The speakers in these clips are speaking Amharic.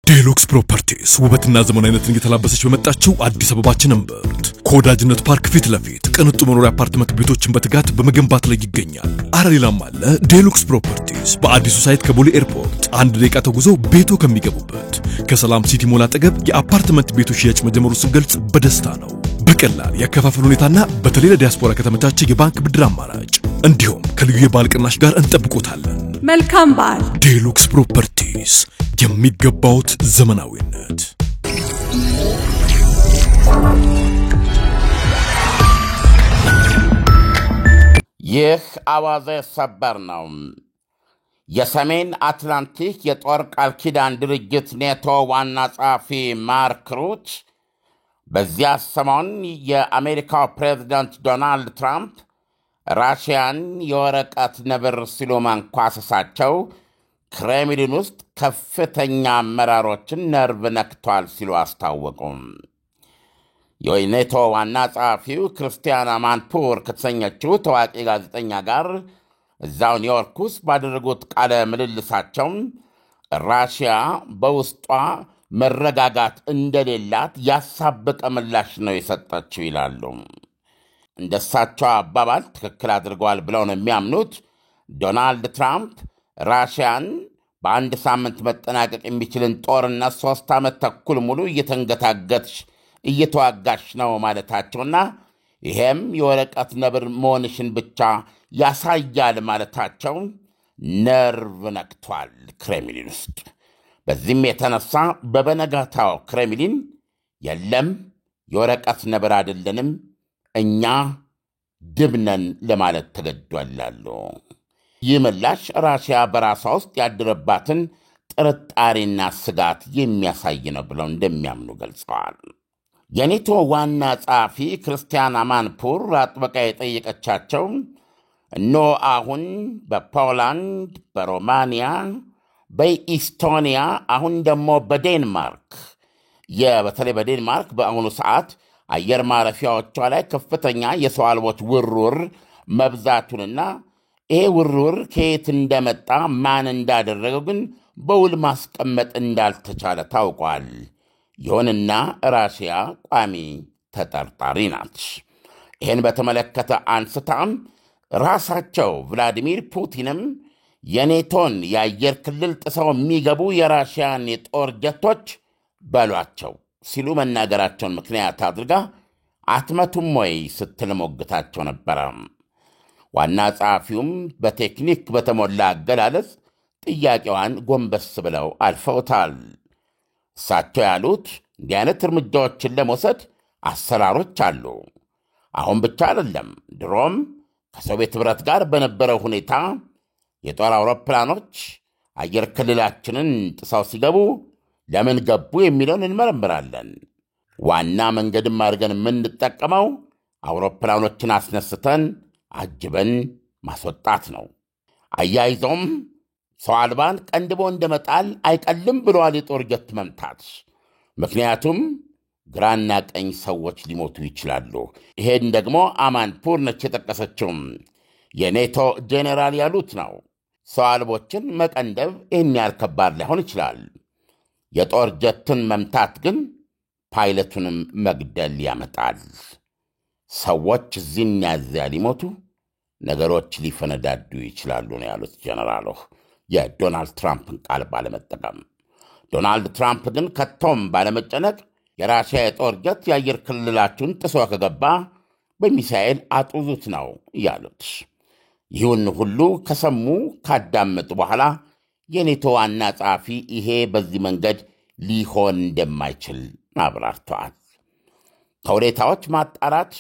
ዴሉክስ ፕሮፐርቲስ ውበትና ዘመናዊነትን እየተላበሰች በመጣችው አዲስ አበባችን እምብርት ከወዳጅነት ፓርክ ፊት ለፊት ቅንጡ መኖሪያ አፓርትመንት ቤቶችን በትጋት በመገንባት ላይ ይገኛል። አረሌላም አለ። ዴሉክስ ፕሮፐርቲስ በአዲሱ ሳይት ከቦሌ ኤርፖርት አንድ ደቂቃ ተጉዞ ቤቱ ከሚገቡበት ከሰላም ሲቲ ሞል አጠገብ የአፓርትመንት ቤቶች ሽያጭ መጀመሩ ስንገልጽ በደስታ ነው። በቀላል ያከፋፈል ሁኔታና በተለይ ለዲያስፖራ ከተመቻቸ የባንክ ብድር አማራጭ እንዲሁም ከልዩ የበዓል ቅናሽ ጋር እንጠብቆታለን። መልካም በዓል። ዴሉክስ ፕሮፐርቲስ የሚገባውት ዘመናዊነት። ይህ አዋዜ ሰበር ነው። የሰሜን አትላንቲክ የጦር ቃል ኪዳን ድርጅት ኔቶ ዋና ጸሐፊ ማርክ ሩት በዚያ ሰሞን የአሜሪካው ፕሬዝዳንት ዶናልድ ትራምፕ ራሽያን የወረቀት ነብር ሲሉ ማንኳሰሳቸው ክሬምሊን ውስጥ ከፍተኛ አመራሮችን ነርቭ ነክቷል ሲሉ አስታወቁም። የኔቶ ዋና ጸሐፊው ክርስቲያን አማንፖር ከተሰኘችው ታዋቂ ጋዜጠኛ ጋር እዛው ኒውዮርክ ውስጥ ባደረጉት ቃለ ምልልሳቸው ራሽያ በውስጧ መረጋጋት እንደሌላት ያሳበቀ ምላሽ ነው የሰጠችው ይላሉ። እንደሳቸው አባባል ትክክል አድርገዋል ብለው ነው የሚያምኑት ዶናልድ ትራምፕ ራሽያን በአንድ ሳምንት መጠናቀቅ የሚችልን ጦርነት 3 ዓመት ተኩል ሙሉ እየተንገታገትሽ እየተዋጋሽ ነው ማለታቸውና ይሄም የወረቀት ነብር መሆንሽን ብቻ ያሳያል ማለታቸው ነርቭ ነክቷል ክሬምሊን ውስጥ። በዚህም የተነሳ በበነጋታው ክሬምሊን የለም የወረቀት ነብር አይደለንም እኛ ድብነን ለማለት ተገዷላሉ። ይህ ምላሽ ራሽያ በራሷ ውስጥ ያደረባትን ጥርጣሬና ስጋት የሚያሳይ ነው ብለው እንደሚያምኑ ገልጸዋል። የኔቶ ዋና ጸሐፊ ክርስቲያን አማንፖር አጥብቃ የጠየቀቻቸው እነሆ አሁን በፖላንድ፣ በሮማንያ፣ በኢስቶኒያ አሁን ደግሞ በዴንማርክ በተለይ በዴንማርክ በአሁኑ ሰዓት አየር ማረፊያዎቿ ላይ ከፍተኛ የሰው አልቦች ውርውር መብዛቱንና ይሄ ውርውር ከየት እንደመጣ ማን እንዳደረገው ግን በውል ማስቀመጥ እንዳልተቻለ ታውቋል። ይሁንና ራሽያ ቋሚ ተጠርጣሪ ናት። ይህን በተመለከተ አንስታም ራሳቸው ቭላዲሚር ፑቲንም የኔቶን የአየር ክልል ጥሰው የሚገቡ የራሽያን የጦር ጀቶች በሏቸው ሲሉ መናገራቸውን ምክንያት አድርጋ አትመቱም ወይ ስትል ሞግታቸው ነበረ። ዋና ጸሐፊውም በቴክኒክ በተሞላ አገላለጽ ጥያቄዋን ጎንበስ ብለው አልፈውታል። እሳቸው ያሉት እንዲህ አይነት እርምጃዎችን ለመውሰድ አሰራሮች አሉ። አሁን ብቻ አይደለም፣ ድሮም ከሶቪየት ኅብረት ጋር በነበረው ሁኔታ የጦር አውሮፕላኖች አየር ክልላችንን ጥሰው ሲገቡ ለምን ገቡ የሚለውን እንመረምራለን። ዋና መንገድም አድርገን የምንጠቀመው አውሮፕላኖችን አስነስተን አጅበን ማስወጣት ነው። አያይዘውም ሰው አልባን ቀንድቦ እንደመጣል አይቀልም ብለዋል የጦር ጀት መምታት። ምክንያቱም ግራና ቀኝ ሰዎች ሊሞቱ ይችላሉ። ይሄን ደግሞ አማንፖር ነች የጠቀሰችውም የኔቶ ጄኔራል ያሉት ነው። ሰው አልቦችን መቀንደብ ይህን ያህል ከባድ ላይሆን ይችላል። የጦር ጀትን መምታት ግን ፓይለቱንም መግደል ያመጣል። ሰዎች እዚህና እዚያ ሊሞቱ፣ ነገሮች ሊፈነዳዱ ይችላሉ ነው ያሉት ጀነራሉ የዶናልድ ትራምፕን ቃል ባለመጠቀም። ዶናልድ ትራምፕ ግን ከቶም ባለመጨነቅ የራሽያ የጦር ጀት የአየር ክልላችሁን ጥሶ ከገባ በሚሳኤል አጡዙት ነው ያሉት። ይሁን ሁሉ ከሰሙ ካዳመጡ በኋላ የኔቶ ዋና ጸሐፊ ይሄ በዚህ መንገድ ሊሆን እንደማይችል አብራርተዋል። ከሁኔታዎች ማጣራት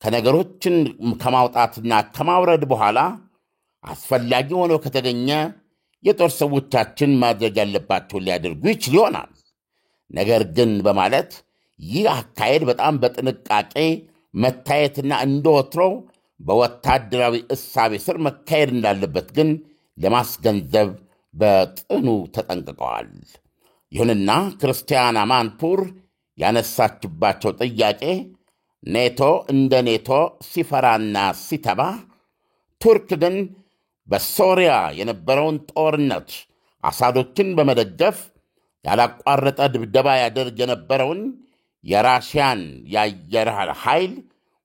ከነገሮችን ከማውጣትና ከማውረድ በኋላ አስፈላጊ ሆኖ ከተገኘ የጦር ሰዎቻችን ማድረግ ያለባቸውን ሊያደርጉ ይችል ይሆናል። ነገር ግን በማለት ይህ አካሄድ በጣም በጥንቃቄ መታየትና እንደወትሮው በወታደራዊ እሳቤ ስር መካሄድ እንዳለበት ግን ለማስገንዘብ በጥኑ ተጠንቅቀዋል። ይሁንና ክርስቲያን አማንፖር ያነሳችባቸው ጥያቄ ኔቶ እንደ ኔቶ ሲፈራና ሲተባ፣ ቱርክ ግን በሶሪያ የነበረውን ጦርነት አሳዶችን በመደገፍ ያላቋረጠ ድብደባ ያደርግ የነበረውን የራሽያን የአየር ኃይል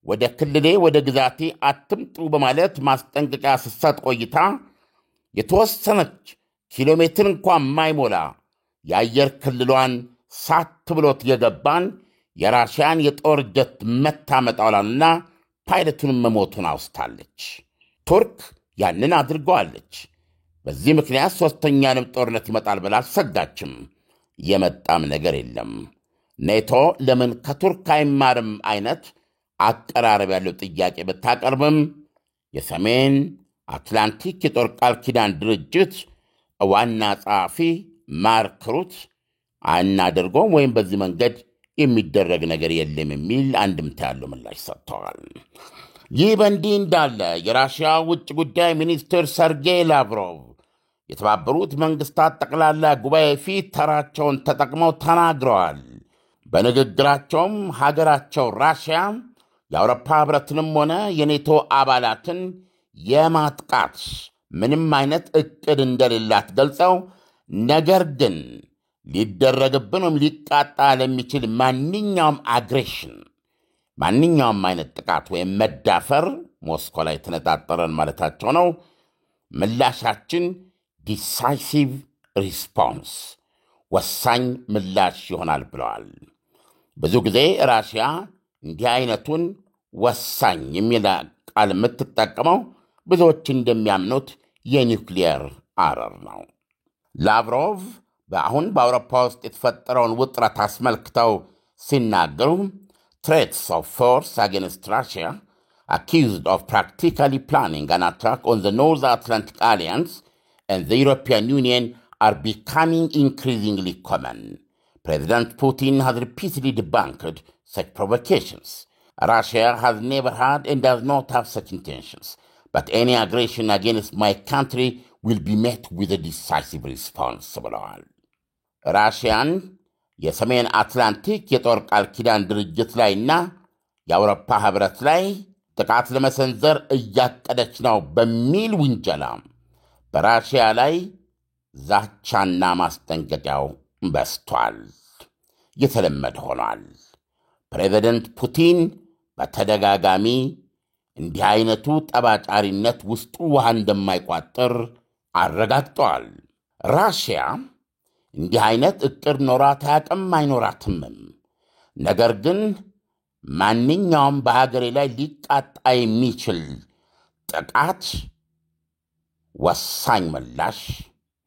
ወደ ክልሌ ወደ ግዛቴ አትምጡ በማለት ማስጠንቀቂያ ስትሰጥ ቆይታ የተወሰነች ኪሎ ሜትር እንኳን ማይሞላ የአየር ክልሏን ሳት ብሎት የገባን የራሽያን የጦር ጀት መታ መጣውላንና ፓይለቱንም መሞቱን አውስታለች። ቱርክ ያንን አድርገዋለች። በዚህ ምክንያት ሦስተኛ ዓለም ጦርነት ይመጣል ብላ አልሰጋችም። የመጣም ነገር የለም። ኔቶ ለምን ከቱርክ አይማርም አይነት አቀራረብ ያለው ጥያቄ ብታቀርብም የሰሜን አትላንቲክ የጦር ቃል ኪዳን ድርጅት ዋና ጸሐፊ ማርክ ሩት አናደርገውም ወይም በዚህ መንገድ የሚደረግ ነገር የለም የሚል አንድምታ ያለው ምላሽ ሰጥተዋል። ይህ በእንዲህ እንዳለ የራሽያ ውጭ ጉዳይ ሚኒስትር ሰርጌይ ላቭሮቭ የተባበሩት መንግሥታት ጠቅላላ ጉባኤ ፊት ተራቸውን ተጠቅመው ተናግረዋል። በንግግራቸውም ሀገራቸው ራሽያ የአውሮፓ ኅብረትንም ሆነ የኔቶ አባላትን የማጥቃት ምንም አይነት ዕቅድ እንደሌላት ገልጸው ነገር ግን ሊደረግብን ወይም ሊቃጣ ለሚችል ማንኛውም አግሬሽን ማንኛውም አይነት ጥቃት ወይም መዳፈር ሞስኮ ላይ ተነጣጠረን ማለታቸው ነው ምላሻችን ዲሳይሲቭ ሪስፖንስ ወሳኝ ምላሽ ይሆናል ብለዋል። ብዙ ጊዜ ራሽያ እንዲህ አይነቱን ወሳኝ የሚል ቃል የምትጠቀመው ብዙዎች እንደሚያምኑት የኒውክሊየር አረር ነው። ላቭሮቭ በአሁን በአውሮፓ ውስጥ የተፈጠረውን ውጥረት አስመልክተው ሲናገሩ threats of force against Russia accused of practically planning an attack on the North Atlantic Alliance and the European Union are becoming increasingly common. President Putin has repeatedly debunked such provocations. Russia has never had and does not have such intentions, but any aggression against my country will be met with a decisive response. ራሽያን የሰሜን አትላንቲክ የጦር ቃል ኪዳን ድርጅት ላይና የአውሮፓ ኅብረት ላይ ጥቃት ለመሰንዘር እያቀደች ነው በሚል ውንጀላ በራሽያ ላይ ዛቻና ማስጠንቀቂያው በስቷል፣ የተለመደ ሆኗል። ፕሬዚደንት ፑቲን በተደጋጋሚ እንዲህ አይነቱ ጠባጫሪነት ውስጡ ውሃ እንደማይቋጥር አረጋግጠዋል። ራሽያ እንዲህ አይነት ዕቅድ ኖራት አያውቅም፣ አይኖራትምም። ነገር ግን ማንኛውም በሀገሬ ላይ ሊቃጣ የሚችል ጥቃት ወሳኝ ምላሽ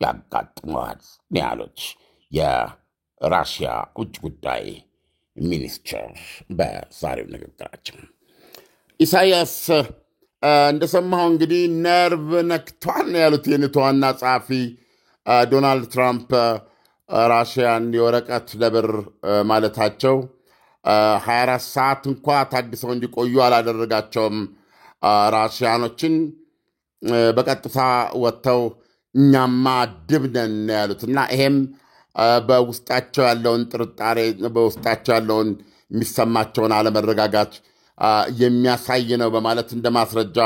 ያጋጥመዋል ያሉት የራሽያ ውጭ ጉዳይ ሚኒስትር በዛሬው ንግግራቸው። ኢሳያስ እንደሰማኸው እንግዲህ ነርቭ ነክቷል ያሉት የኔቶ ዋና ጸሐፊ ዶናልድ ትራምፕ ራሽያን የወረቀት ለብር ማለታቸው 24 ሰዓት እንኳ ታግሰው እንዲቆዩ አላደረጋቸውም። ራሽያኖችን በቀጥታ ወጥተው እኛማ ድብነን ያሉትና ይሄም በውስጣቸው ያለውን ጥርጣሬ በውስጣቸው ያለውን የሚሰማቸውን አለመረጋጋት የሚያሳይ ነው በማለት እንደ ማስረጃ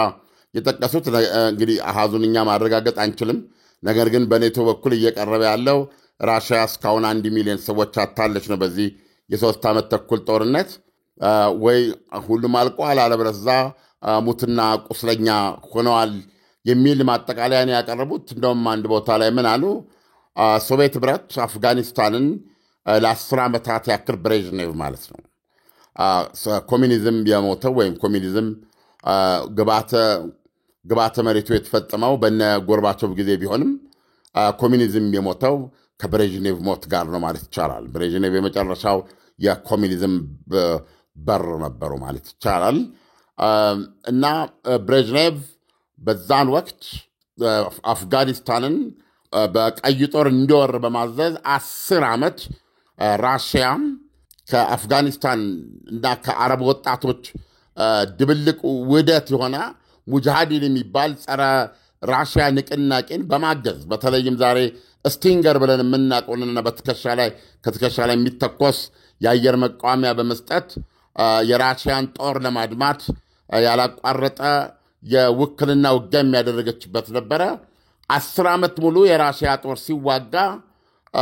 የጠቀሱት። እንግዲህ አሃዙን እኛ ማረጋገጥ አንችልም። ነገር ግን በኔቶ በኩል እየቀረበ ያለው ራሽያ እስካሁን 1 ሚሊዮን ሰዎች አታለች ነው በዚህ የ3 ዓመት ተኩል ጦርነት። ወይ ሁሉም አልቋል አለበለዚያ ሙትና ቁስለኛ ሆነዋል የሚል ማጠቃለያን ያቀረቡት። እንደውም አንድ ቦታ ላይ ምን አሉ? ሶቪየት ኅብረት አፍጋኒስታንን ለ10 ዓመታት ያክል ብሬዥኔቭ ማለት ነው ኮሚኒዝም የሞተው ወይም ኮሚኒዝም ግባተ መሬቱ የተፈጸመው በነ ጎርባቾቭ ጊዜ ቢሆንም ኮሚኒዝም የሞተው ከብሬዥኔቭ ሞት ጋር ነው ማለት ይቻላል። ብሬዥኔቭ የመጨረሻው የኮሚኒዝም በር ነበሩ ማለት ይቻላል። እና ብሬዥኔቭ በዛን ወቅት አፍጋኒስታንን በቀይ ጦር እንዲወር በማዘዝ 10 ዓመት ራሽያ ከአፍጋኒስታን እና ከአረብ ወጣቶች ድብልቅ ውህደት የሆነ ሙጃሃዲን የሚባል ጸረ ራሽያ ንቅናቄን በማገዝ በተለይም ዛሬ ስቲንገር ብለን የምናውቀውንና ከትከሻ ላይ የሚተኮስ የአየር መቃወሚያ በመስጠት የራሽያን ጦር ለማድማት ያላቋረጠ የውክልና ውጊያ የሚያደረገችበት ነበረ። 10 ዓመት ሙሉ የራሽያ ጦር ሲዋጋ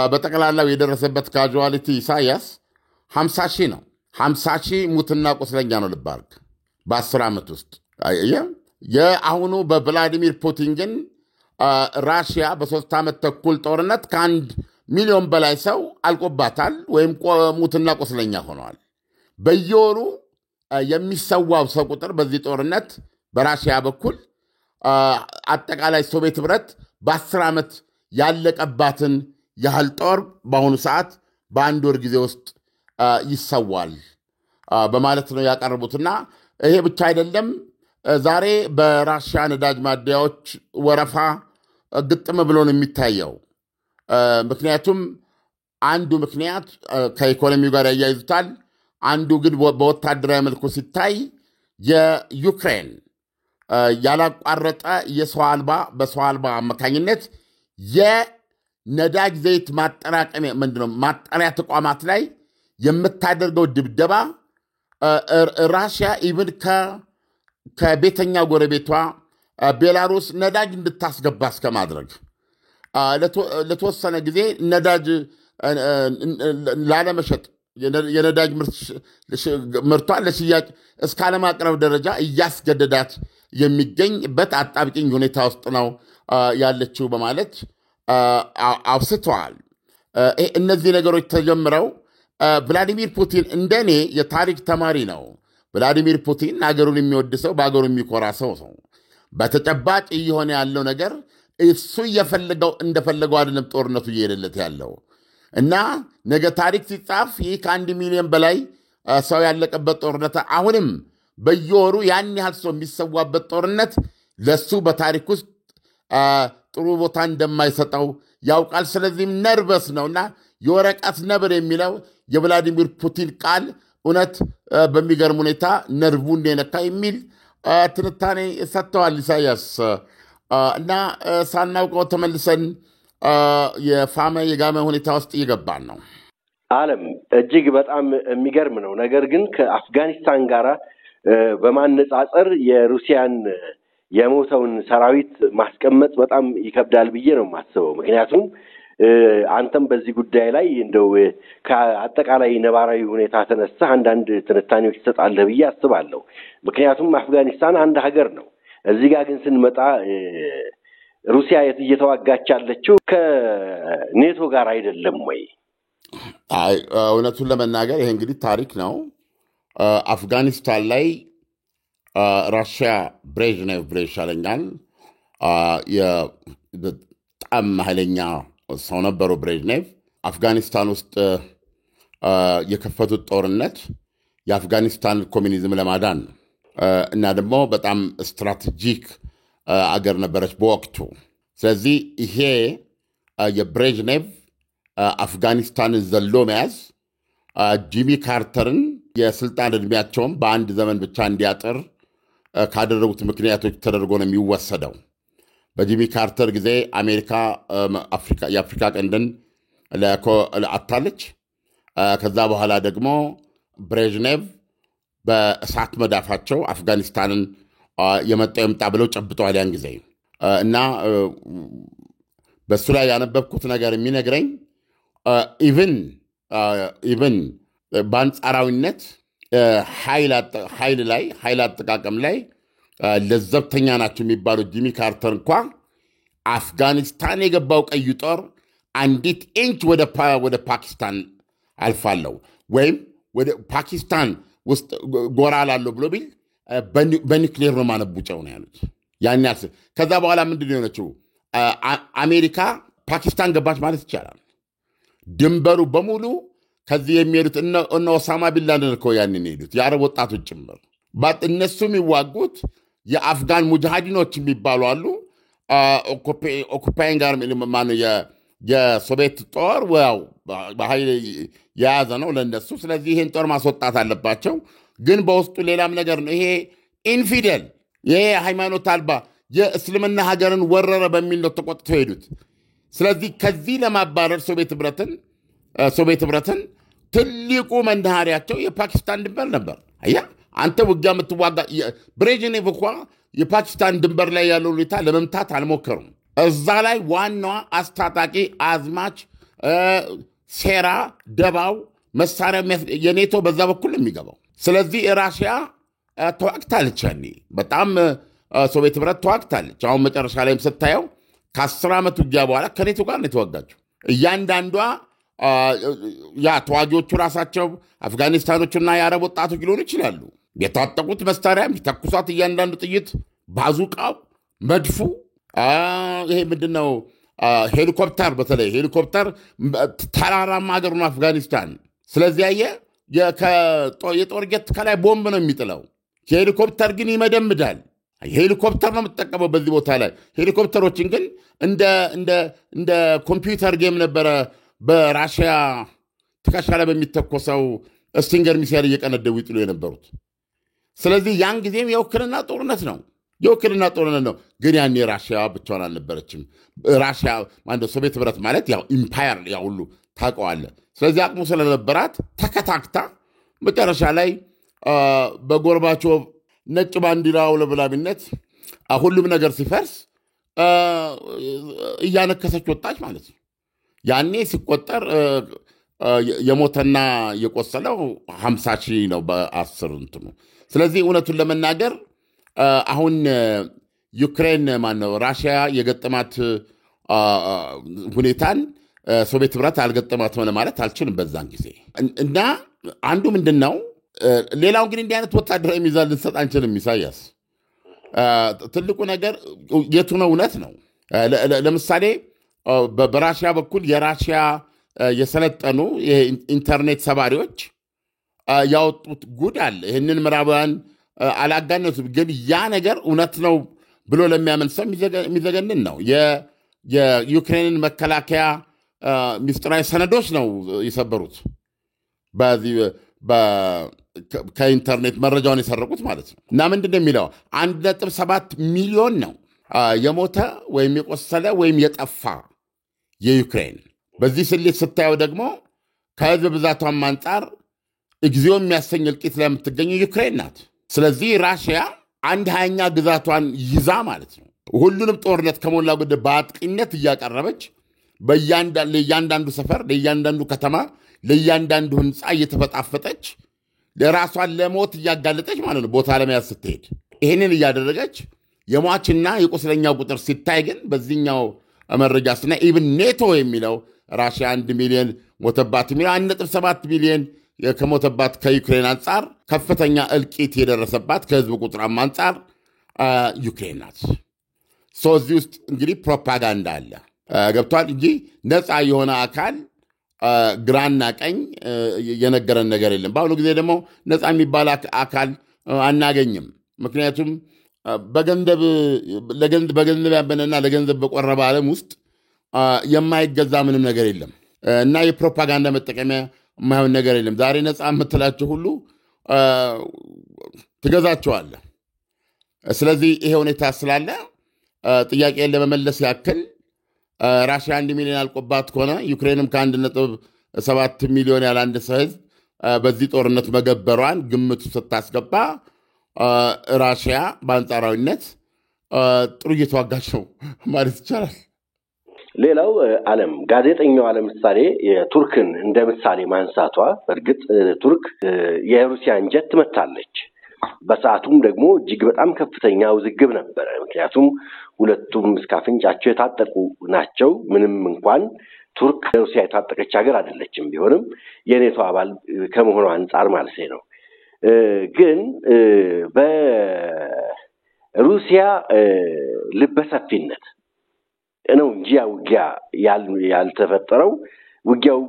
በጠቅላላው የደረሰበት ካጁዋሊቲ ኢሳያስ 50,000 ነው። 50,000 ሙትና ቁስለኛ ነው ልባርክ በ10 ዓመት ውስጥ። የአሁኑ በቭላዲሚር ፑቲን ግን ራሽያ በ3 ዓመት ተኩል ጦርነት ከ1 ሚሊዮን በላይ ሰው አልቆባታል ወይም ሙትና ቁስለኛ ሆነዋል። በየወሩ የሚሰዋው ሰው ቁጥር በዚህ ጦርነት በራሽያ በኩል አጠቃላይ ሶቪየት ህብረት በ10 ዓመት ያለቀባትን ያህል ጦር በአሁኑ ሰዓት በአንድ ወር ጊዜ ውስጥ ይሰዋል በማለት ነው ያቀረቡትና ይሄ ብቻ አይደለም። ዛሬ በራሽያ ነዳጅ ማደያዎች ወረፋ ግጥም ብሎ ነው የሚታየው። ምክንያቱም አንዱ ምክንያት ከኢኮኖሚው ጋር ያያይዙታል። አንዱ ግን በወታደራዊ መልኩ ሲታይ የዩክሬን ያላቋረጠ በሰው አልባ አማካኝነት የነዳጅ ዘይት ማጠሪያ ተቋማት ላይ የምታደርገው ድብደባ ራሽያ ኢቭን ከቤተኛ ጎረቤቷ ቤላሩስ ነዳጅ እንድታስገባ እስከማድረግ ለተወሰነ ጊዜ ነዳጅ ላለመሸጥ የነዳጅ ምርቷን ለሽያጭ እስካለማቅረብ ደረጃ እያስገደዳት የሚገኝበት አጣብቂኝ ሁኔታ ውስጥ ነው ያለችው በማለት አውስተዋል። እነዚህ ነገሮች ተጀምረው ቭላዲሚር ፑቲን እንደኔ የታሪክ ተማሪ ነው። ቭላዲሚር ፑቲን አገሩን የሚወድ ሰው፣ በአገሩ የሚኮራ ሰው ነው። በተጨባጭ እየሆነ ያለው ነገር እሱ እንደፈለገው አይደለም ጦርነቱ እየሄደለት ያለው እና ነገ ታሪክ ሲጻፍ ይህ ከ1 ሚሊዮን በላይ ሰው ያለቀበት ጦርነት አሁንም በየወሩ ያን ያህል ሰው የሚሰዋበት ጦርነት ለሱ በታሪክ ውስጥ ጥሩ ቦታ እንደማይሰጠው ያውቃል። ስለዚህም ነርቨስ ነውና የወረቀት ነብር የሚለው የቭላዲሚር ፑቲን ቃል እውነት በሚገርም ሁኔታ ነርቡን የነካ የሚል ትንታኔ ሰጥተዋል ኢሳያስ። እና ሳናውቀው ተመልሰን የጋመ ሁኔታ ውስጥ እየገባን ነው። ዓለም እጅግ በጣም የሚገርም ነው። ነገር ግን ከአፍጋኒስታን ጋር በማነጻጸር የሩሲያን የሞተውን ሰራዊት ማስቀመጥ በጣም ይከብዳል ብዬ ነው የማስበው። ምክንያቱም አንተም በዚህ ጉዳይ ላይ እንደው ከአጠቃላይ ነባራዊ ሁኔታ ተነስተህ አንዳንድ ትንታኔዎች ትሰጣለህ ብዬ አስባለሁ። ምክንያቱም አፍጋኒስታን አንድ ሀገር ነው። እዚህ ጋር ግን ስንመጣ ሩሲያ እየተዋጋች ያለችው ከኔቶ ጋር አይደለም ወይ? እውነቱን ለመናገር ይሄ እንግዲህ ታሪክ ነው። አፍጋኒስታን ላይ ራሽያ ብሬዥኔቭ ይሻለኛል በጣም ኃይለኛ ሰው ነበሩ ብሬዥኔቭ። አፍጋኒስታን ውስጥ የከፈቱት ጦርነት የአፍጋኒስታን ኮሚኒዝም ለማዳን ነው እና ደግሞ በጣም ስትራቴጂክ አገር ነበረች በወቅቱ። ስለዚህ ይሄ የብሬዥኔቭ አፍጋኒስታንን ዘሎ መያዝ ጂሚ ካርተርን የስልጣን ዕድሜያቸውን በአንድ ዘመን ብቻ እንዲያጥር ካደረጉት ምክንያቶች ተደርጎ ነው የሚወሰደው። በጂሚ ካርተር ጊዜ አሜሪካ የአፍሪካ ቀንድን አታለች። ከዛ በኋላ ደግሞ ብሬዥኔቭ በእሳት መዳፋቸው አፍጋኒስታንን የመጣ ይምጣ ብለው ጨብጠዋል ያን ጊዜ እና በሱ ላይ ያነበብኩት ነገር የሚነግረኝ ኢቭን በአንጻራዊነት ኃይል አጠቃቀም ላይ ለዘብተኛ ናቸው የሚባሉት ጂሚ ካርተር እንኳ አፍጋኒስታን የገባው ቀይ ጦር አንዲት ኢንች ወደ ፓኪስታን አልፋለሁ ወይም ወደ ፓኪስታን ውስጥ ጎራ ላለው ብሎ ቢል በኒክሌር ነው ማነቡጨው ነው ያሉት። ያን ያስ ከዛ በኋላ ምንድን ነው የሆነችው? አሜሪካ ፓኪስታን ገባች ማለት ይቻላል። ድንበሩ በሙሉ ከዚህ የሚሄዱት እነ ኦሳማ ቢንላደን እኮ ያንን ሄዱት የአረብ ወጣቶች ጭምር እነሱ የሚዋጉት የአፍጋን ሙጃሂዲኖች የሚባሉ አሉ። ኦኩፓይንግ ጋር ማነው የሶቪየት ጦር በኃይል የያዘ ነው ለእነሱ። ስለዚህ ይህን ጦር ማስወጣት አለባቸው። ግን በውስጡ ሌላም ነገር ነው። ይሄ ኢንፊደል ይሄ ሃይማኖት አልባ የእስልምና ሀገርን ወረረ በሚል ነው ተቆጥተው ሄዱት። ስለዚህ ከዚህ ለማባረር ሶቪየት ህብረትን ትልቁ መንደሃሪያቸው የፓኪስታን ድንበር ነበር። አያ አንተ ውጊያ የምትዋጋ ብሬዥኔቭ እንኳ የፓኪስታን ድንበር ላይ ያለው ሁኔታ ለመምታት አልሞከሩም። እዛ ላይ ዋናዋ አስታጣቂ አዝማች ሴራ ደባው መሳሪያ የኔቶ በዛ በኩል የሚገባው ስለዚህ ራሽያ ተዋግታለች ያኔ በጣም ሶቪየት ህብረት ተዋግታለች አሁን መጨረሻ ላይም ስታየው ከ10 ዓመት ውጊያ በኋላ ከኔቶ ጋር ነው የተዋጋችው እያንዳንዷ ያ ተዋጊዎቹ ራሳቸው አፍጋኒስታኖችና የአረብ ወጣቶች ሊሆኑ ይችላሉ የታጠቁት መሳሪያ የሚተኩሷት እያንዳንዱ ጥይት ባዙቃው መድፉ ይሄ ምንድነው ሄሊኮፕተር በተለይ ሄሊኮፕተር ተራራማ ሀገር ነው አፍጋኒስታን ስለዚህ የጦር ጀት ከላይ ቦምብ ነው የሚጥለው ሄሊኮፕተር ግን ይመደምዳል ሄሊኮፕተር ነው የምትጠቀመው በዚህ ቦታ ላይ ሄሊኮፕተሮችን ግን እንደ ኮምፒውተር ጌም ነበረ በራሽያ ትከሻ ላይ በሚተኮሰው ስቲንገር ሚሳይል እየቀነደው ይጥሉ የነበሩት ስለዚህ ያን ጊዜም የውክልና ጦርነት ነው ግን ያኔ ራሽያ ብቻዋን አልነበረችም ራሽያ ማለት ሶቪየት ህብረት ማለት ያው ኢምፓየር ያው ሁሉ ታውቀዋለህ ስለዚህ አቅሙ ስለነበራት ተከታክታ መጨረሻ ላይ በጎርባቾቭ ነጭ ባንዲራው ለብላሚነት ሁሉም ነገር ሲፈርስ እያነከሰች ወጣች ማለት ነው ያኔ ሲቆጠር የሞተና የቆሰለው 50,000 ነው በ10 እንትኑ ስለዚህ እውነቱን ለመናገር አሁን ዩክሬን ማነው ራሽያ የገጠማት ሁኔታን ሶቪየት ህብረት አልገጠማት ማለት አልችልም በዛን ጊዜ እና አንዱ ምንድነው ሌላው ግን እንዲህ አይነት ወታደራዊ ሚዛን ልንሰጥ አንችልም ኢሳያስ ትልቁ ነገር የቱ ነው እውነት ነው ለምሳሌ በራሽያ በኩል የራሽያ የሰለጠኑ የኢንተርኔት ሰባሪዎች ያወጡት ጉድ አለ ይህንን ምዕራባውያን አላጋነቱም ግን ያ ነገር እውነት ነው ብሎ ለሚያምን ሰው የሚዘገንን ነው የዩክሬንን መከላከያ ሚስጥራዊ ሰነዶች ነው የሰበሩት በዚህ ከኢንተርኔት መረጃውን የሰረቁት ማለት ነው እና ምንድነው የሚለው 1.7 ሚሊዮን ነው የሞተ ወይም የቆሰለ ወይም የጠፋ የዩክሬን በዚህ ስሌት ስታየው ደግሞ ከህዝብ ብዛቷም አንጻር እግዚኦ የሚያሰኝ እልቂት ላይ የምትገኘው ዩክሬን ናት ስለዚህ ራሽያ 1/20 ግዛቷን ይዛ ማለት ነው ሁሉንም ጦርነት ከሞላ ጎደል በአጥቂነት እያቀረበች ለእያንዳንዱ ሰፈር ለእያንዳንዱ ከተማ ለእያንዳንዱ ህንፃ እየተፈጣፈጠች ለራሷን ለሞት እያጋለጠች ማለት ነው ቦታ ለመያዝ ስትሄድ ይህንን እያደረገች የሟችና የቁስለኛ ቁጥር ሲታይ ግን በዚህኛው መረጃ ስና ኢቭን ኔቶ የሚለው ራሽያ 1 ሚሊዮን ሞተባት የሚለው 1.7 ሚሊዮን ከሞተባት ከዩክሬን አንጻር ከፍተኛ እልቂት የደረሰባት ከህዝብ ቁጥራም አንጻር ዩክሬን ናት እዚህ ውስጥ እንግዲህ ፕሮፓጋንዳ አለ ገብቷል እንጂ ነፃ የሆነ አካል ግራና ቀኝ የነገረን ነገር የለም በአሁኑ ጊዜ ደግሞ ነፃ የሚባል አካል አናገኝም ምክንያቱም በገንዘብ ያበነና ለገንዘብ በቆረበ ዓለም ውስጥ የማይገዛ ምንም ነገር የለም እና የፕሮፓጋንዳ መጠቀሚያ የማይሆን ነገር የለም ዛሬ ነፃ የምትላቸው ሁሉ ትገዛቸዋለህ ስለዚህ ይሄ ሁኔታ ስላለ ጥያቄን ለመመለስ ያክል ራሽያ 1 ሚሊዮን አልቆባት ከሆነ ዩክሬንም ከ1.7 ሚሊዮን ያላነሰ ህዝብ በዚህ ጦርነት መገበሯን ግምቱ ስታስገባ ራሽያ በአንጻራዊነት ጥሩ እየተዋጋች ነው ማለት ይቻላል ሌላው ዓለም ጋዜጠኛው ለምሳሌ የቱርክን እንደ ምሳሌ ማንሳቷ በእርግጥ ቱርክ የሩሲያን ጀት መታለች በሰዓቱም ደግሞ እጅግ በጣም ከፍተኛ ውዝግብ ነበር ምክንያቱም ሁለቱም እስካፍንጫቸው የታጠቁ ናቸው ምንም እንኳን ቱርክ ሩሲያ የታጠቀች ሀገር አይደለችም ቢሆንም የኔቶ አባል ከመሆኑ አንፃር ማለት ነው ግን በሩሲያ ልበሰፊነት ነው እንጂ ውጊያ ያልተፈጠረው ውጊያው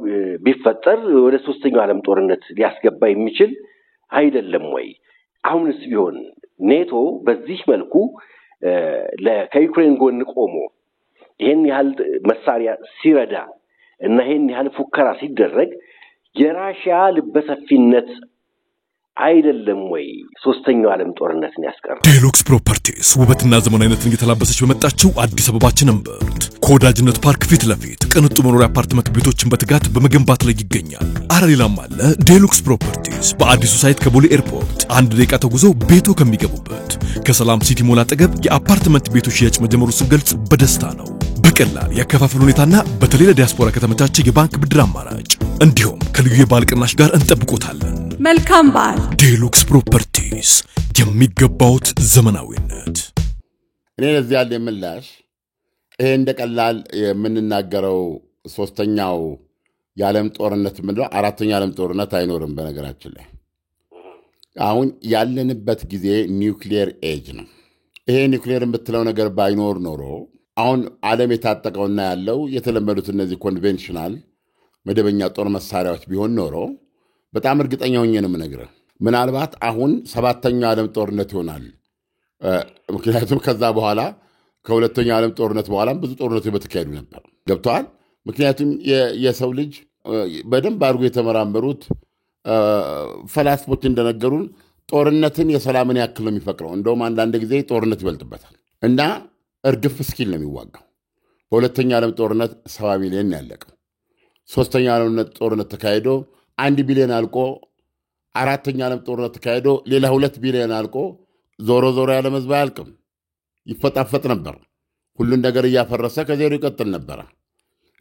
ቢፈጠር ወደ ሶስተኛው ዓለም ጦርነት ሊያስገባ የሚችል አይደለም ወይ አሁንስ ቢሆን ኔቶ በዚህ መልኩ ከዩክሬን ጎን ቆሞ ይሄን ያህል መሳሪያ ሲረዳ እና ይሄን ያህል ፉከራ ሲደረግ የራሽያ ልበሰፊነት አይደለም ወይ ሶስተኛው ዓለም ጦርነትን ያስቀር ዴሉክስ ፕሮፐርቲስ ውበትና ዘመናዊነትን እየተላበሰች በመጣችው አዲስ አበባችን እምብርት ከወዳጅነት ፓርክ ፊት ለፊት ቅንጡ መኖሪያ አፓርትመንት ቤቶችን በትጋት በመገንባት ላይ ይገኛል ሌላም አለ ዴሉክስ ፕሮፐርቲስ በአዲሱ ሳይት ከቦሌ ኤርፖርት 1 ደቂቃ ተጉዞ ቤቶ ከሚገቡበት ከሰላም ሲቲ ሞል አጠገብ የአፓርትመንት ቤቶች ሽያጭ መጀመሩ ስንገልጽ በደስታ ነው በቀላል ያከፋፈል ሁኔታና በተለይ ለዲያስፖራ ከተመቻቸ የባንክ ብድር አማራጭ እንዲሁም ከልዩ የበዓል ቅናሽ ጋር እንጠብቆታለን። መልካም በዓል። ዴሉክስ ፕሮፐርቲስ የሚገባውት ዘመናዊነት። እኔ ለዚህ ያለ ምላሽ ይሄ እንደቀላል የምንናገረው ሶስተኛው የዓለም ጦርነት ምንድነው? አራተኛው የዓለም ጦርነት አይኖርም። በነገራችን ላይ አሁን ያለንበት ጊዜ ኒውክሊየር ኤጅ ነው። ይሄ ኒውክሊየር የምትለው ነገር ባይኖር ኖሮ አሁን ዓለም የታጠቀውና ያለው የተለመዱት እነዚህ ኮንቬንሽናል መደበኛ ጦር መሳሪያዎች ቢሆን ኖሮ በጣም እርግጠኛ ሆኜ ነው የምነግርህ፣ ምናልባት አሁን ሰባተኛው ዓለም ጦርነት ይሆናል። ምክንያቱም ከዛ በኋላ ከሁለተኛው ዓለም ጦርነት በኋላም ብዙ ጦርነቶች በተካሄዱ ነበር። ገብተዋል። ምክንያቱም የሰው ልጅ በደንብ አድርጎ የተመራመሩት ፈላስፎች እንደነገሩን ጦርነትን የሰላምን ያክል ነው የሚፈቅረው። እንደውም አንዳንድ ጊዜ ጦርነት ይበልጥበታል እና እርግፍ እስኪል ነው የሚዋጋው። በሁለተኛው ዓለም ጦርነት 70 ሚሊዮን ያለቀው። ሶስተኛው ዓለም ጦርነት ተካሂዶ 1 ቢሊዮን አልቆ፣ አራተኛው ዓለም ጦርነት ተካሂዶ ሌላ 2 ቢሊዮን አልቆ፣ ዞሮ ያለ ህዝብ አያልቅም። ይፈጣፈጥ ነበር። ሁሉን ነገር እያፈረሰ ከዜሮ ይቀጥል ነበረ።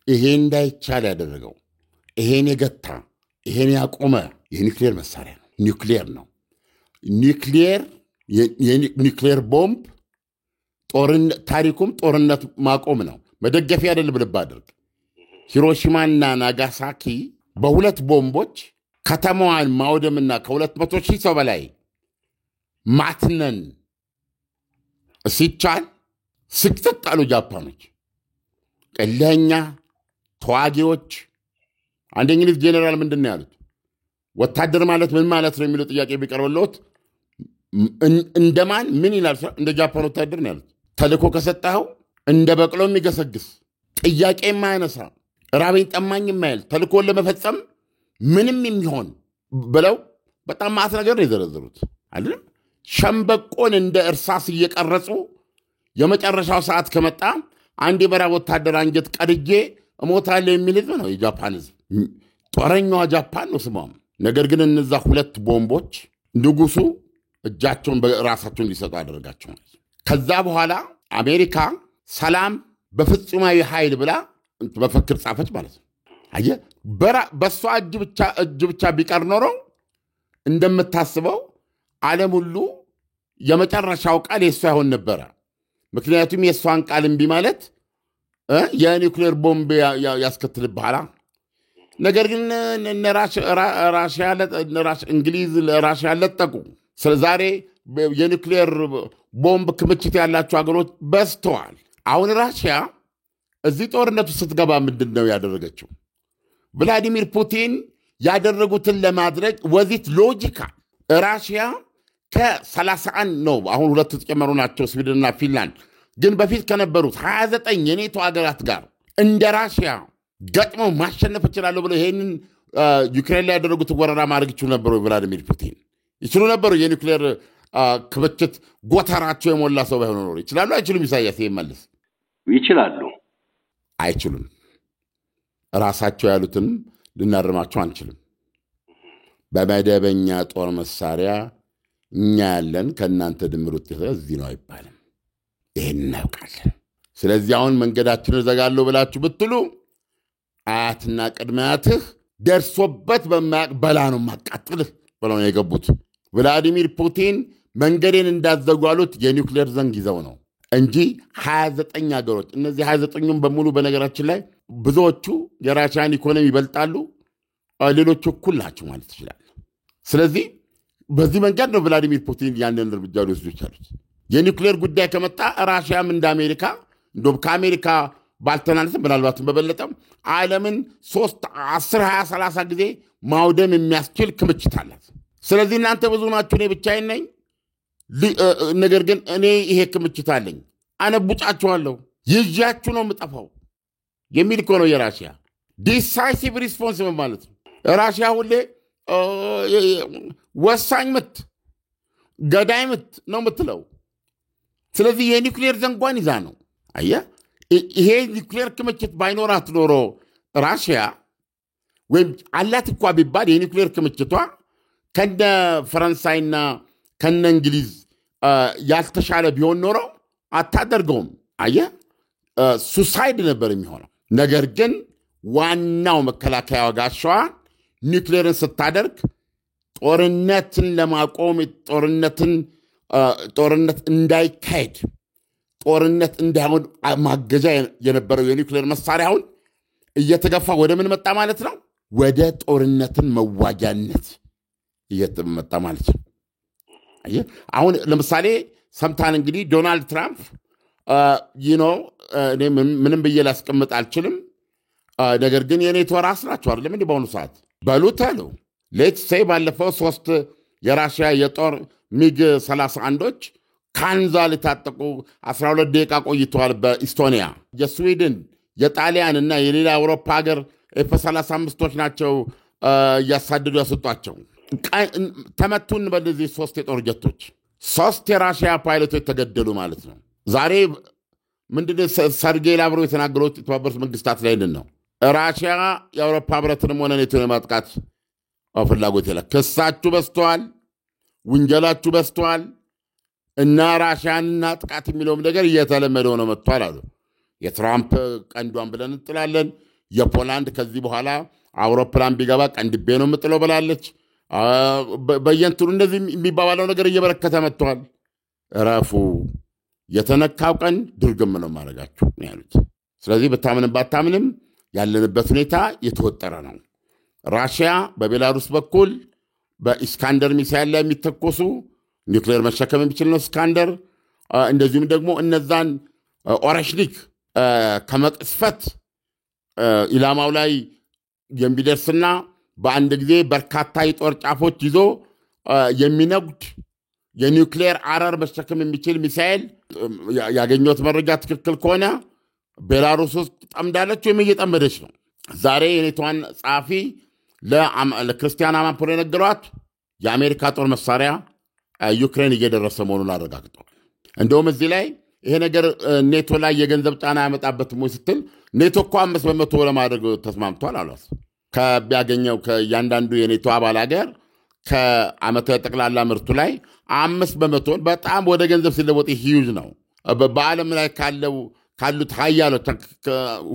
ይሄ እንዳይቻል ያደረገው ይሄን የገታ ይሄን ያቆመ የኒውክሌር መሳሪያ ነው። ኒውክሌር ነው። የኒውክሌር ቦምብ ታሪኩም ጦርነት ማቆም ነው። መደገፊያ አይደለም። ልብ አድርግ። ሂሮሺማና ናጋሳኪ በሁለት ቦምቦች ከተማዋን ማውደምና ከ200,000 ሰው በላይ ማትነን ሲቻል ስቅጥጥ አሉ ጃፓኖች። ቀለኛ ተዋጊዎች። አንድ እንግሊዝ ጄኔራል ምንድን ነው ያሉት? ወታደር ማለት ምን ማለት ነው የሚለው ጥያቄ ቢቀርብልዎት እንደማን ምን ይላል? እንደ ጃፓን ወታደር ነው ያሉት። ተልእኮ ከሰጠኸው እንደ በቅሎ የሚገሰግስ ጥያቄ የማያነሳ ራበኝ ጠማኝ የማይል ተልእኮን ለመፈጸም ምንም የሚሆን ብለው በጣም ማት ነገር ነው የዘረዘሩት አይደል? ሸምበቆን እንደ እርሳስ እየቀረጹ የመጨረሻው ሰዓት ከመጣ አንድ የበራ ወታደር አንጀት ቀድጄ እሞታለሁ የሚል ህዝብ ነው የጃፓን ህዝብ። ጦረኛዋ ጃፓን ነው ስሟም። ነገር ግን እነዛ ሁለት ቦምቦች ንጉሱ እጃቸውን በራሳቸው እንዲሰጡ አደረጋቸው። ከዛ በኋላ አሜሪካ ሰላም በፍጹማዊ ኃይል ብላ መፈክር ጻፈች ማለት ነው። አየህ፣ በሷ እጅ ብቻ ቢቀር ኖሮ እንደምታስበው ዓለም ሁሉ የመጨረሻው ቃል የሷ ይሆን ነበረ። ምክንያቱም የሷን ቃል እምቢ ማለት የኒውክሌር ቦምብ ያስከትልብሃል። ነገር ግን እንግሊዝ ራሽያ ለጠቁ። ስለዛሬ የኒውክሌር ቦምብ ክምችት ያላቸው ሀገሮች በዝተዋል። አሁን ራሽያ እዚህ ጦርነቱ ስትገባ ምንድን ነው ያደረገችው? ቭላዲሚር ፑቲን ያደረጉትን ለማድረግ ወዚት ሎጂካል። ራሽያ ከ31 ነው አሁን 2 ተጨመሩ ናቸው ስዊድንና ፊንላንድ። ግን በፊት ከነበሩት 29 የኔቶ ሀገራት ጋር እንደ ራሽያ ገጥመው ማሸነፍ ይችላሉ ብለው ይሄንን ዩክሬን ላይ ያደረጉት ወረራ ማድረግ ይችሉ ነበሩ። ቭላዲሚር ፑቲን ይችሉ ነበሩ። የኒውክሌር ክምችት ጎተራቸው የሞላ ሰው ባይሆኑ ኖሮ ይችላሉ። አይችሉም? ኢሳያስ ይመልስ። ይችላሉ። አይችሉም። ራሳቸው ያሉትን ልናርማቸው አንችልም። በመደበኛ ጦር መሳሪያ እኛ ያለን ከእናንተ ድምር ውጤት እዚህ ነው አይባልም። ይህን እናውቃለን። ስለዚህ አሁን መንገዳችንን እዘጋለሁ ብላችሁ ብትሉ አያትና ቅድመ አያትህ ደርሶበት በማያውቅ በላ ነው ማቃጥልህ ብለው ነው የገቡት። ቭላዲሚር ፑቲን መንገዴን እንዳዘጓሉት የኒውክሌር ዘንግ ይዘው ነው እንጂ 29 ሀገሮች፣ እነዚህ 29ኙም በሙሉ በነገራችን ላይ ብዙዎቹ የራሽያን ኢኮኖሚ ይበልጣሉ፣ ሌሎቹ እኩል ናቸው ማለት ይችላል። ስለዚህ በዚህ መንገድ ነው ቭላዲሚር ፑቲን ያንን እርምጃ ሊወስዱ ይቻሉት። የኒውክሌር ጉዳይ ከመጣ ራሽያም እንደ አሜሪካ እንደውም ከአሜሪካ ባልተናነሰ ምናልባትም በበለጠም ዓለምን 3፣ 10፣ 20፣ 30 ጊዜ ማውደም የሚያስችል ክምችት አላት። ስለዚህ እናንተ ብዙ ናችሁ፣ እኔ ብቻዬን ነኝ። ነገር ግን እኔ ይሄ ክምችት አለኝ፣ አነቡጫችኋለሁ፣ ይዣችሁ ነው የምጠፋው የሚል እኮ ነው የራሽያ ዲሳይሲቭ ሪስፖንስ ማለት ነው። ራሽያ ሁሌ ወሳኝ ምት፣ ገዳይ ምት ነው የምትለው። ስለዚህ የኒውክሌር ዘንጓን ይዛ ነው። አየህ፣ ይሄ ኒውክሌር ክምችት ባይኖራት ኖሮ ራሽያ ወይም አላት እንኳ ቢባል የኒውክሌር ክምችቷ ከነ ፈረንሳይና ከነ እንግሊዝ ያልተሻለ ቢሆን ኖሮ አታደርገውም። አየህ፣ ሱሳይድ ነበር የሚሆነው። ነገር ግን ዋናው መከላከያ ጋሻዋ ኒውክሌርን ስታደርግ ጦርነትን ለማቆም ጦርነት እንዳይካሄድ ጦርነት እንዳይሆን ማገዣ የነበረው የኒውክሌር መሳሪያውን እየተገፋ ወደ ምን መጣ ማለት ነው? ወደ ጦርነትን መዋጃነት እየተመጣ ማለት ነው። አሁን ለምሳሌ ሰምታን እንግዲህ ዶናልድ ትራምፕ እኔ ምንም ብዬ ላስቀምጥ አልችልም፣ ነገር ግን የኔቶ ራስ ናቸው አይደለም እንዲህ በአሁኑ ሰዓት በሉት አሉ። ሌትስ ሴይ ባለፈው 3 የራሽያ የጦር ሚግ 31ዎች ካንዛ ሊታጠቁ 12 ደቂቃ ቆይተዋል በኢስቶኒያ። የስዊድን የጣሊያን እና የሌላ አውሮፓ ሀገር ኤፍ35ቶች ናቸው እያሳደዱ ያስወጧቸው። ተመቱን በእነዚህ 3 የጦር ጀቶች 3 የራሽያ ፓይለቶች ተገደሉ ማለት ነው። ዛሬ ምንድነው ሰርጌይ ላቭሮቭ የተናገሩት የተባበሩት መንግስታት ላይ ነው ራሽያ የአውሮፓ ህብረትንም ሆነ ኔቶን የማጥቃት ፍላጎት የለ። ክሳችሁ በዝተዋል፣ ውንጀላችሁ በዝተዋል እና ራሽያንና ጥቃት የሚለውም ነገር እየተለመደ ሆነ መጥቷል አሉ። የትራምፕ ቀንዷን ብለን እንጥላለን። የፖላንድ ከዚህ በኋላ አውሮፕላን ቢገባ ቀንድቤ ነው የምጥለው ብላለች። በየንትኑ እንደዚህ የሚባባለው ነገር እየበረከተ መጥቷል። እረፉ፣ የተነካው ቀን ድርግም ነው ማድረጋችሁ ያሉት። ስለዚህ ብታምንም ባታምንም ያለንበት ሁኔታ የተወጠረ ነው። ራሽያ በቤላሩስ በኩል በኢስካንደር ሚሳይል ላይ የሚተኮሱ ኒውክሌር መሸከም የሚችል ነው ኢስካንደር። እንደዚሁም ደግሞ እነዛን ኦረሽኒክ ከመቅስፈት ኢላማው ላይ የሚደርስና በአንድ ጊዜ በርካታ የጦር ጫፎች ይዞ የሚነጉድ የኒውክሌር አረር መሸከም የሚችል ሚሳይል ያገኘሁት መረጃ ትክክል ከሆነ ቤላሩስ ውስጥ ጠምዳለች ወይም እየጠመደች ነው። ዛሬ የኔቶዋን ጸሐፊ ለክርስቲያን አማንፖሎ የነገሯት የአሜሪካ ጦር መሳሪያ ዩክሬን እየደረሰ መሆኑን አረጋግጠዋል። እንደውም እዚህ ላይ ይሄ ነገር ኔቶ ላይ የገንዘብ ጫና ያመጣበትም ወይ ስትል ኔቶ እኮ 5% ለማድረግ ተስማምቷል አሏት። ከቢያገኘው ከእያንዳንዱ የኔቶ አባል ሀገር ከዓመታዊ ጠቅላላ ምርቱ ላይ 5% በጣም ወደ ገንዘብ ሲለወጥ ሂዩጅ ነው። በዓለም ላይ ካሉት ሀያሎች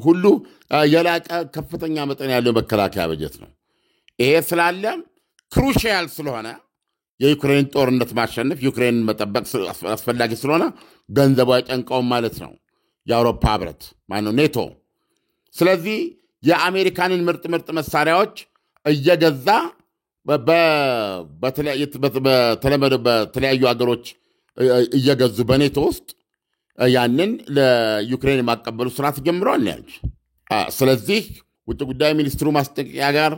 ሁሉ የላቀ ከፍተኛ መጠን ያለው መከላከያ በጀት ነው። ይሄ ስላለ ክሩሻል ስለሆነ የዩክሬን ጦርነት ማሸነፍ ዩክሬንን መጠበቅ አስፈላጊ ስለሆነ ገንዘቡ አይጨንቀውም ማለት ነው የአውሮፓ ህብረት ማነው ኔቶ። ስለዚህ የአሜሪካንን ምርጥ መሳሪያዎች እየገዛ በተለያዩ ሀገሮች እየገዙ በኔቶ ውስጥ ያንን ለዩክሬን የማቀበሉ ስርዓት ጀምረዋል ያሉት። ስለዚህ ውጭ ጉዳይ ሚኒስትሩ ማስጠንቀቂያ ጋር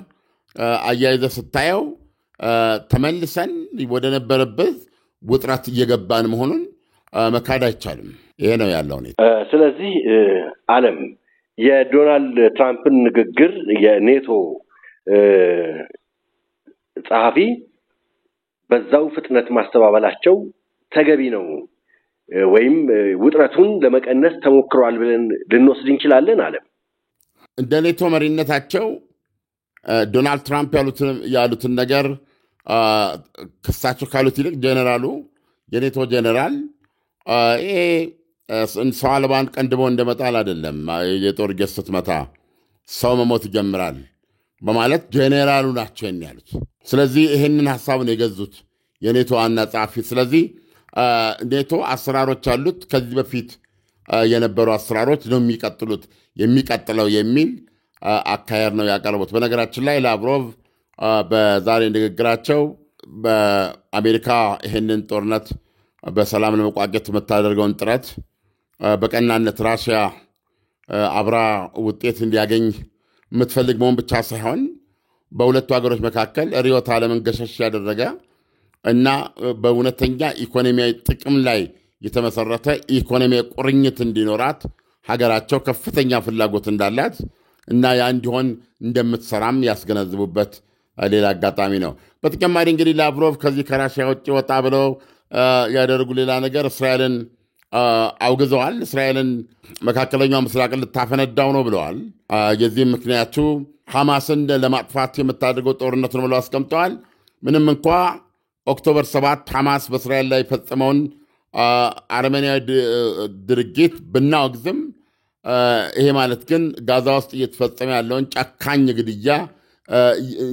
አያይዘ ስታየው ተመልሰን ወደ ነበረበት ውጥረት እየገባን መሆኑን መካድ አይቻልም። ይሄ ነው ያለው ሁኔታ። ስለዚህ ዓለም የዶናልድ ትራምፕን ንግግር የኔቶ ጸሐፊ በዛው ፍጥነት ማስተባበላቸው ተገቢ ነው ወይም ውጥረቱን ለመቀነስ ተሞክሯል ብለን ልንወስድ እንችላለን። ዓለም እንደ ኔቶ መሪነታቸው ዶናልድ ትራምፕ ያሉትን ነገር ክሳቸው ካሉት ይልቅ ጀነራሉ የኔቶ ጀነራል ይሄ ሰው አልባን ቀንድቦ እንደመጣል አይደለም፣ የጦር ጀት ስትመታ ሰው መሞት ይጀምራል በማለት ጀነራሉ ናቸው ያሉት። ስለዚህ ይህንን ሀሳቡን የገዙት የኔቶ ዋና ጸሐፊ። ስለዚህ ኔቶ አሰራሮች አሉት፣ ከዚህ በፊት የነበሩ አሰራሮች ነው የሚቀጥለው የሚል አካሄድ ነው ያቀረቡት። በነገራችን ላይ ላቭሮቭ በዛሬ ንግግራቸው በአሜሪካ ይህንን ጦርነት በሰላም ለመቋጨት የምታደርገውን ጥረት በቀናነት ራሽያ አብራ ውጤት እንዲያገኝ የምትፈልግ መሆን ብቻ ሳይሆን በሁለቱ ሀገሮች መካከል ርዕዮተ ዓለምን ገሸሽ ያደረገ እና በእውነተኛ ኢኮኖሚያዊ ጥቅም ላይ የተመሰረተ ኢኮኖሚያዊ ቁርኝት እንዲኖራት ሀገራቸው ከፍተኛ ፍላጎት እንዳላት እና ያ እንዲሆን እንደምትሰራም ያስገነዝቡበት ሌላ አጋጣሚ ነው። በተጨማሪ እንግዲህ ላቭሮቭ ከዚህ ከራሽያ ውጭ ወጣ ብለው ያደረጉ ሌላ ነገር እስራኤልን አውግዘዋል። እስራኤልን መካከለኛው ምስራቅ ልታፈነዳው ነው ብለዋል። የዚህም ምክንያቱ ሐማስን ለማጥፋት የምታደርገው ጦርነት ነው ብለው አስቀምጠዋል። ምንም እንኳ ኦክቶበር 7 ሐማስ በእስራኤል ላይ የፈጸመውን አረመኔያዊ ድርጊት ብናወግዝም ይሄ ማለት ግን ጋዛ ውስጥ እየተፈጸመ ያለውን ጨካኝ ግድያ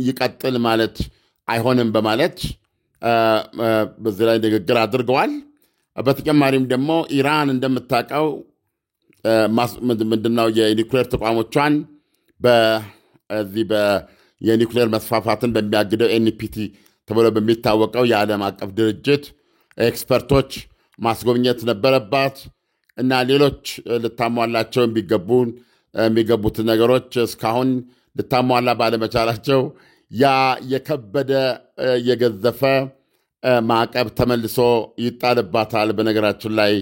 ይቀጥል ማለት አይሆንም በማለት በዚህ ላይ ንግግር አድርገዋል። በተጨማሪም ደግሞ ኢራን እንደምታውቀው ምንድነው የኒውክሌር ተቋሞቿን በዚህ የኒውክሌር መስፋፋትን በሚያግደው ኤንፒቲ ተብሎ በሚታወቀው የዓለም አቀፍ ድርጅት ኤክስፐርቶች ማስጎብኘት ነበረባት እና ሌሎች ልታሟላቸው የሚገቡት ነገሮች እስካሁን ልታሟላ ባለመቻላቸው ያ የከበደ የገዘፈ ማዕቀብ ተመልሶ ይጣልባታል። በነገራችን ላይ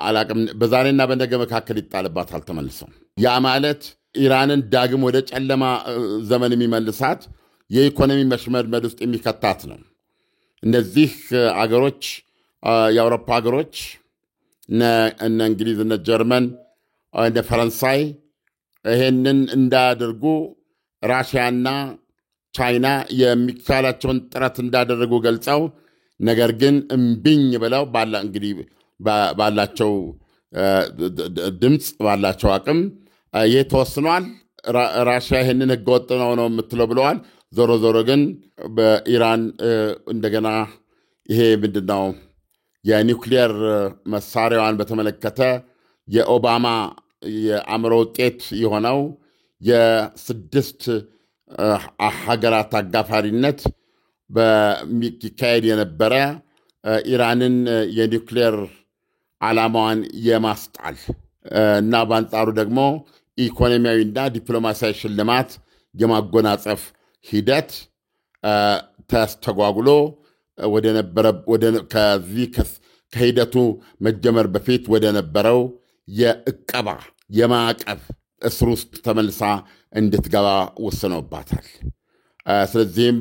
አላቅም በዛሬና በነገ መካከል ይጣልባታል ተመልሶ። ያ ማለት ኢራንን ዳግም ወደ ጨለማ ዘመን የሚመልሳት የኢኮኖሚ መሽመድመድ ውስጥ የሚከታት ነው። እነዚህ አገሮች የአውሮፓ አገሮች እነ እንግሊዝ፣ እነ ጀርመን፣ እነ ፈረንሳይ ይሄንን እንዳያደርጉ ራሽያና ቻይና የሚቻላቸውን ጥረት እንዳደረጉ ገልጸው ነገር ግን እምቢኝ ብለው እንግዲህ ባላቸው ድምፅ ባላቸው አቅም ይህ ተወስኗል። ራሽያ ይህንን ህገወጥ ነው የምትለው ብለዋል። ዞሮ ዞሮ ግን በኢራን እንደገና ይሄ ምንድነው የኒውክሊየር መሳሪያዋን በተመለከተ የኦባማ የአእምሮ ውጤት የሆነው የስድስት ሀገራት አጋፋሪነት በሚካሄድ የነበረ ኢራንን የኒውክሊየር ዓላማዋን የማስጣል እና በአንጻሩ ደግሞ ኢኮኖሚያዊና ዲፕሎማሲያዊ ሽልማት የማጎናጸፍ ሂደት ተስተጓጉሎ ከሂደቱ መጀመር በፊት ወደ ነበረው የእቀባ የማዕቀብ እስር ውስጥ ተመልሳ እንድትገባ ወስነውባታል። ስለዚህም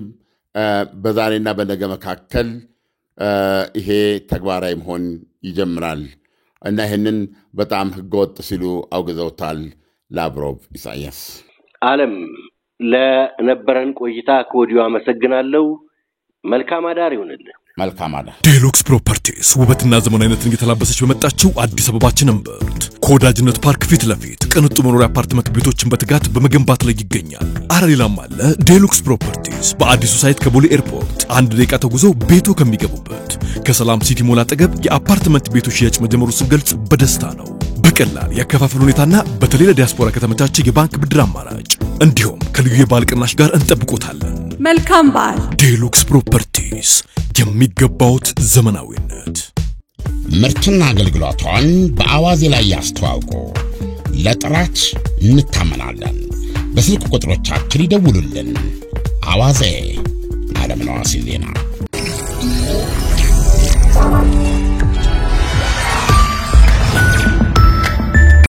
በዛሬና በነገ መካከል ይሄ ተግባራዊ መሆን ይጀምራል እና ይህንን በጣም ህገወጥ ሲሉ አውግዘውታል ላቭሮቭ ኢሳያስ። ዓለም ለነበረን ቆይታ ከወዲሁ አመሰግናለሁ። መልካም አዳር ይሁንልን። መልካም አዳር። ዴሉክስ ፕሮፐርቲስ ውበትና ዘመናዊነትን እየተላበሰች በመጣችው አዲስ አበባችን እምብርት ከወዳጅነት ፓርክ ፊት ለፊት ቅንጡ መኖሪያ አፓርትመንት ቤቶችን በትጋት በመገንባት ላይ ይገኛል። ሌላም አለ። ዴሉክስ ፕሮፐርቲስ በአዲሱ ሳይት ከቦሌ ኤርፖርት 1 ደቂቃ ተጉዞ ቤቱ ከሚገቡበት ከሰላም ሲቲ ሞል አጠገብ የአፓርትመንት ቤቶች ሽያጭ መጀመሩ ስንገልጽ በደስታ ነው። በቀላል ያከፋፈል ሁኔታና በተለይ ለዲያስፖራ ከተመቻቸ የባንክ ብድር አማራጭ እንዲሁም ከልዩ የበዓል ቅናሽ ጋር እንጠብቆታለን። መልካም በዓል። ዴሉክስ ፕሮፐርቲስ የሚገባውት ዘመናዊነት። ምርትና አገልግሎቷን በአዋዜ ላይ ያስተዋውቁ። ለጥራት እንታመናለን። በስልክ ቁጥሮቻችን ይደውሉልን። አዋዜ ዓለምነህ ዋሴ ዜና